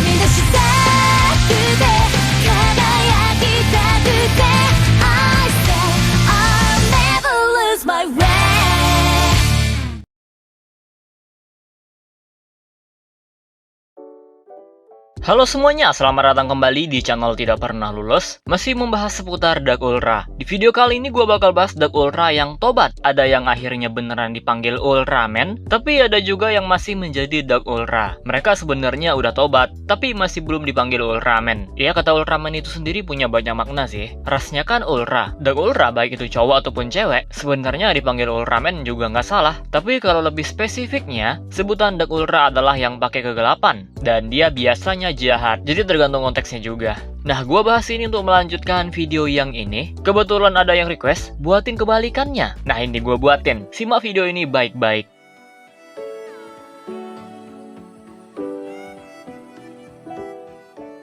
出したくて輝きたくて I say I'll never lose my way. Halo semuanya, selamat datang kembali di channel Tidak Pernah Lulus. Masih membahas seputar Dark Ultra. Di video kali ini gue bakal bahas Dark Ultra yang tobat. Ada yang akhirnya beneran dipanggil Ultraman, tapi ada juga yang masih menjadi Dark Ultra. Mereka sebenarnya udah tobat, tapi masih belum dipanggil Ultraman. Ya, kata Ultraman itu sendiri punya banyak makna sih. Rasnya kan Ultra. Dark Ultra baik itu cowok ataupun cewek, sebenarnya dipanggil Ultraman juga nggak salah. Tapi kalau lebih spesifiknya, sebutan Dark Ultra adalah yang pakai kegelapan. Dan dia biasanya jahat, jadi tergantung konteksnya juga. Nah, gua bahas ini untuk melanjutkan video yang ini. Kebetulan ada yang request buatin kebalikannya. Nah, ini gua buatin. Simak video ini baik-baik.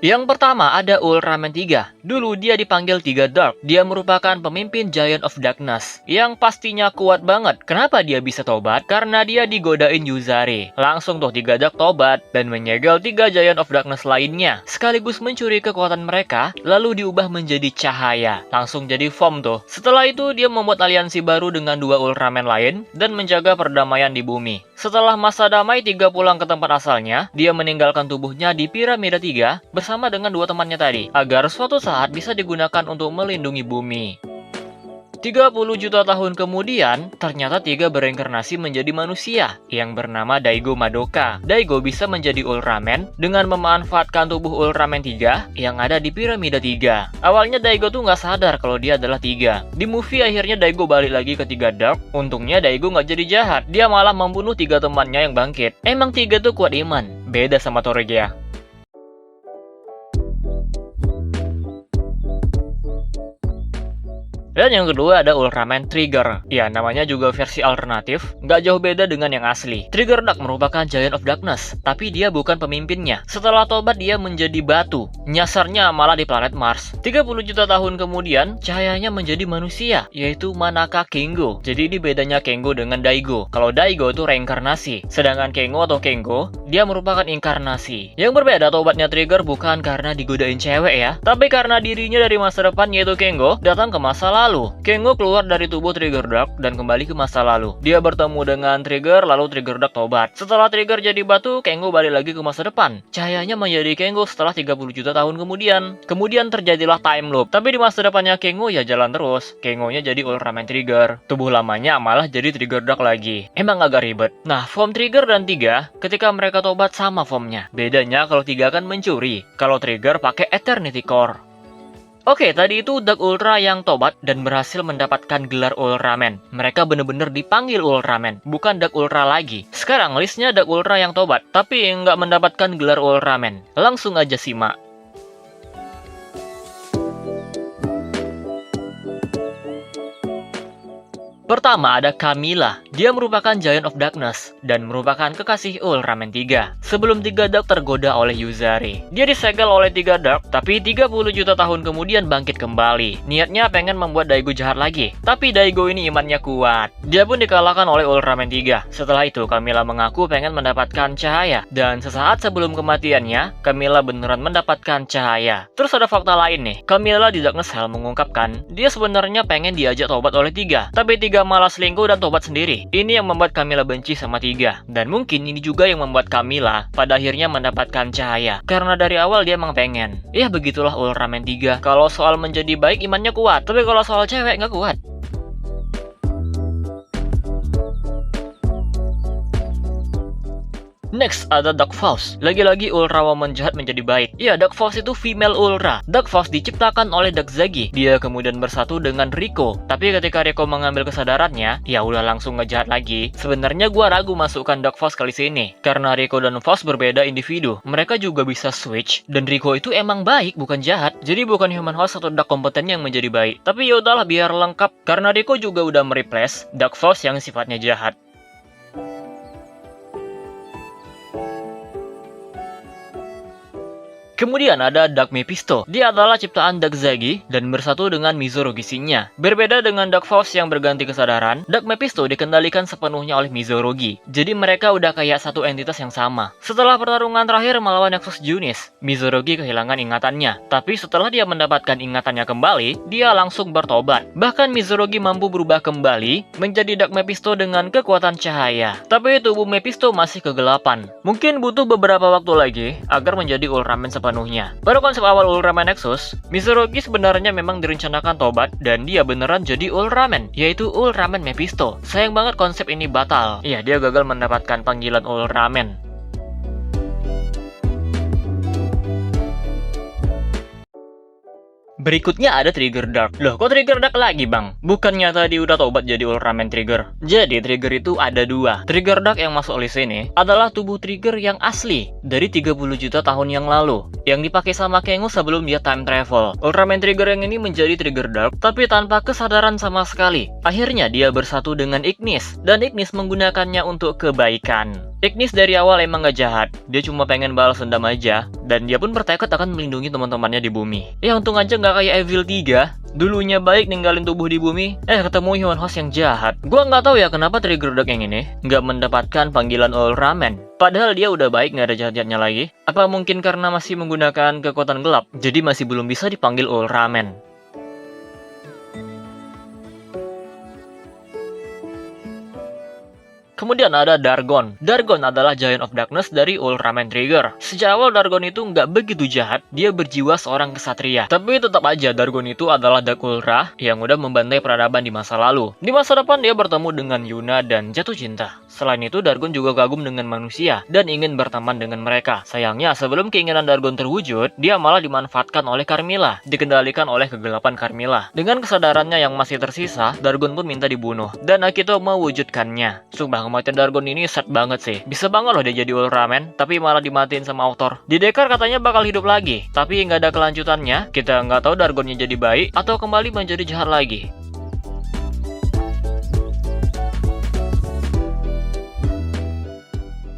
Yang pertama ada Ultraman 3. Dulu dia dipanggil 3 Dark. Dia merupakan pemimpin Giant of Darkness yang pastinya kuat banget. Kenapa dia bisa tobat? Karena dia digodain Yuzari. Langsung tuh 3 Dark tobat dan menyegel 3 Giant of Darkness lainnya, sekaligus mencuri kekuatan mereka, lalu diubah menjadi cahaya. Langsung jadi form tuh. Setelah itu dia membuat aliansi baru dengan 2 Ultraman lain dan menjaga perdamaian di bumi. Setelah masa damai, 3 pulang ke tempat asalnya. Dia meninggalkan tubuhnya di Piramida 3 bersama dengan 2 temannya tadi, agar suatu saat bisa digunakan untuk melindungi bumi. 30 juta tahun kemudian, ternyata 3 bereinkarnasi menjadi manusia yang bernama Daigo Madoka. Daigo bisa menjadi Ultraman dengan memanfaatkan tubuh Ultraman 3 yang ada di Piramida 3. Awalnya Daigo tuh nggak sadar kalau dia adalah 3. Di movie akhirnya Daigo balik lagi ke 3 Dark. Untungnya Daigo nggak jadi jahat. Dia malah membunuh 3 temannya yang bangkit. Emang 3 tuh kuat iman. Beda sama Toregia. Dan yang kedua ada Ultraman Trigger. Ya, namanya juga versi alternatif, nggak jauh beda dengan yang asli. Trigger Dark merupakan Giant of Darkness, tapi dia bukan pemimpinnya. Setelah tobat dia menjadi batu. Nyasarnya malah di planet Mars. 30 juta tahun kemudian, cahayanya menjadi manusia, yaitu Manaka Kengo. Jadi ini bedanya Kengo dengan Daigo. Kalau Daigo itu reinkarnasi, sedangkan Kengo atau Kengo, dia merupakan inkarnasi. Yang berbeda tobatnya Trigger bukan karena digodain cewek ya, tapi karena dirinya dari masa depan yaitu Kengo datang ke masa lalu. Kengo keluar dari tubuh Trigger Dark dan kembali ke masa lalu. Dia bertemu dengan Trigger, lalu Trigger Dark tobat. Setelah Trigger jadi batu, Kengo balik lagi ke masa depan. Cahayanya menjadi Kengo setelah 30 juta tahun kemudian. Kemudian terjadilah time loop. Tapi di masa depannya Kengo ya jalan terus. Kengonya jadi Ultraman Trigger. Tubuh lamanya malah jadi Trigger Dark lagi. Emang agak ribet. Nah, form Trigger dan 3 ketika mereka tobat sama formnya. Bedanya kalau 3 kan mencuri. Kalau Trigger pakai Eternity Core. Oke, tadi itu Dark Ultra yang tobat dan berhasil mendapatkan gelar Ultraman. Mereka bener-bener dipanggil Ultraman, bukan Dark Ultra lagi. Sekarang listnya Dark Ultra yang tobat, tapi nggak mendapatkan gelar Ultraman. Langsung aja simak. Pertama ada Camilla. Dia merupakan Giant of Darkness dan merupakan kekasih Ultraman 3. Sebelum 3 Dark tergoda oleh Yuzari, dia disegel oleh 3 Dark, tapi 30 juta tahun kemudian bangkit kembali. Niatnya pengen membuat Daigo jahat lagi, tapi Daigo ini imannya kuat. Dia pun dikalahkan oleh Ultraman 3. Setelah itu Camilla mengaku pengen mendapatkan cahaya, dan sesaat sebelum kematiannya, Camilla beneran mendapatkan cahaya. Terus ada fakta lain nih. Camilla di Darkness Hell mengungkapkan dia sebenarnya pengen diajak tobat oleh 3, tapi 3 malah selingkuh dan tobat sendiri. Ini yang membuat Camilla benci sama 3. Dan mungkin ini juga yang membuat Camilla pada akhirnya mendapatkan cahaya. Karena dari awal dia emang pengen. Ya begitulah Ultraman 3. Kalau soal menjadi baik imannya kuat, tapi kalau soal cewek nggak kuat. Next ada Dark Force. Lagi-lagi Ultra Woman jahat menjadi baik. Ya, Dark Force itu female Ultra. Dark Force diciptakan oleh Dark Zagi. Dia kemudian bersatu dengan Rico. Tapi ketika Rico mengambil kesadarannya, ya udah langsung ngejahat lagi. Sebenarnya gua ragu masukkan Dark Force kali sini, karena Rico dan Force berbeda individu. Mereka juga bisa switch, dan Rico itu emang baik, bukan jahat. Jadi bukan Human Horse atau Dark kompeten yang menjadi baik. Tapi ya udahlah biar lengkap, karena Rico juga udah mereplace Dark Force yang sifatnya jahat. Kemudian ada Dark Mephisto. Dia adalah ciptaan Dark Zagi dan bersatu dengan Mizuru Gishinnya. Berbeda dengan Dark Force yang berganti kesadaran, Dark Mephisto dikendalikan sepenuhnya oleh Mizurugi. Jadi mereka udah kayak satu entitas yang sama. Setelah pertarungan terakhir melawan Nexus Junis, Mizurugi kehilangan ingatannya. Tapi setelah dia mendapatkan ingatannya kembali, dia langsung bertobat. Bahkan Mizurugi mampu berubah kembali menjadi Dark Mephisto dengan kekuatan cahaya. Tapi tubuh Mephisto masih kegelapan. Mungkin butuh beberapa waktu lagi agar menjadi Ultraman sepenuhnya. Pada konsep awal Ultraman Nexus, Mizurugi sebenarnya memang direncanakan tobat dan dia beneran jadi Ultraman, yaitu Ultraman Mephisto. Sayang banget konsep ini batal. Iya, dia gagal mendapatkan panggilan Ultraman. Berikutnya ada Trigger Dark. Loh, kok Trigger Dark lagi, Bang? Bukannya tadi udah tobat jadi Ultraman Trigger? Jadi, Trigger itu ada dua. Trigger Dark yang masuk list ini adalah tubuh Trigger yang asli dari 30 juta tahun yang lalu, yang dipakai sama Kengo sebelum dia time travel. Ultraman Trigger yang ini menjadi Trigger Dark, tapi tanpa kesadaran sama sekali. Akhirnya dia bersatu dengan Ignis, dan Ignis menggunakannya untuk kebaikan. Ignis dari awal emang gak jahat, dia cuma pengen balas dendam aja, dan dia pun bertekad akan melindungi teman-temannya di bumi. Ya untung aja gak kayak Evil 3, dulunya baik ninggalin tubuh di bumi, ketemu Human Host yang jahat. Gua nggak tahu ya kenapa Trigger Dark yang ini nggak mendapatkan panggilan Ultraman. Padahal dia udah baik, nggak ada jahat-jahatnya lagi. Apa mungkin karena masih menggunakan kekuatan gelap, jadi masih belum bisa dipanggil Ultraman? Kemudian ada Dargon. Dargon adalah Giant of Darkness dari Ultraman Trigger. Sejak awal Dargon itu nggak begitu jahat, dia berjiwa seorang kesatria. Tapi tetap aja Dargon itu adalah Dark Ultra yang udah membantai peradaban di masa lalu. Di masa depan dia bertemu dengan Yuna dan jatuh cinta. Selain itu Dargon juga kagum dengan manusia dan ingin berteman dengan mereka. Sayangnya sebelum keinginan Dargon terwujud, dia malah dimanfaatkan oleh Carmilla, dikendalikan oleh kegelapan Carmilla. Dengan kesadarannya yang masih tersisa, Dargon pun minta dibunuh dan Akito mewujudkannya. Sumpah, kematian Dargon ini sad banget sih. Bisa banget loh dia jadi Ultraman, tapi malah dimatiin sama author. Di Dekar katanya bakal hidup lagi, tapi nggak ada kelanjutannya. Kita nggak tahu Dargonnya jadi baik atau kembali menjadi jahat lagi.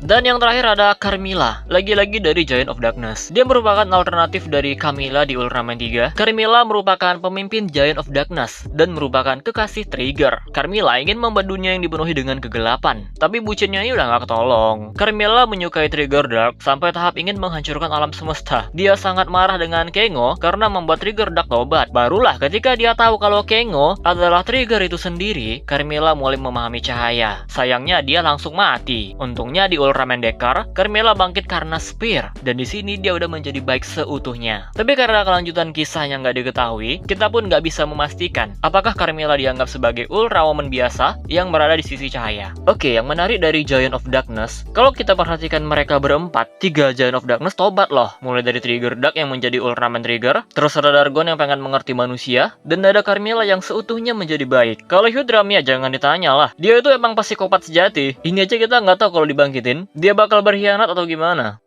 Dan yang terakhir ada Carmilla, lagi-lagi dari Giant of Darkness. Dia merupakan alternatif dari Camilla di Ultraman 3. Carmilla merupakan pemimpin Giant of Darkness dan merupakan kekasih Trigger. Carmilla ingin membuat dunia yang dipenuhi dengan kegelapan, tapi bucinnya ini udah gak ketolong. Carmilla menyukai Trigger Dark sampai tahap ingin menghancurkan alam semesta. Dia sangat marah dengan Kengo karena membuat Trigger Dark tobat. Barulah ketika dia tahu kalau Kengo adalah Trigger itu sendiri, Carmilla mulai memahami cahaya. Sayangnya dia langsung mati. Untungnya di Ultraman Dekar, Carmilla bangkit karena Spear, dan di sini dia udah menjadi baik seutuhnya. Tapi karena kelanjutan kisah yang nggak diketahui, kita pun nggak bisa memastikan apakah Carmilla dianggap sebagai Ultrawoman biasa yang berada di sisi cahaya. Oke, yang menarik dari Giant of Darkness, kalau kita perhatikan mereka berempat, 3 Giant of Darkness tobat loh. Mulai dari Trigger Dark yang menjadi Ultraman Trigger, terus ada Dargon yang pengen mengerti manusia, dan ada Carmilla yang seutuhnya menjadi baik. Kalau Hyudram ya jangan ditanya lah, dia itu emang psikopat sejati. Ini aja kita nggak tahu kalau dibangkitin dia bakal berkhianat atau gimana.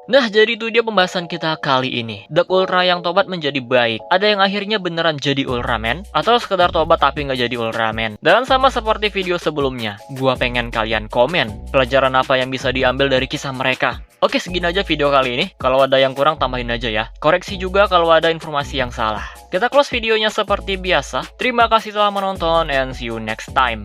Nah, jadi itu dia pembahasan kita kali ini. Dark Ultra yang tobat menjadi baik. Ada yang akhirnya beneran jadi Ultraman, atau sekedar tobat tapi nggak jadi Ultraman. Dan sama seperti video sebelumnya, gua pengen kalian komen pelajaran apa yang bisa diambil dari kisah mereka. Oke, segini aja video kali ini. Kalau ada yang kurang, tambahin aja ya. Koreksi juga kalau ada informasi yang salah. Kita close videonya seperti biasa. Terima kasih telah menonton and see you next time.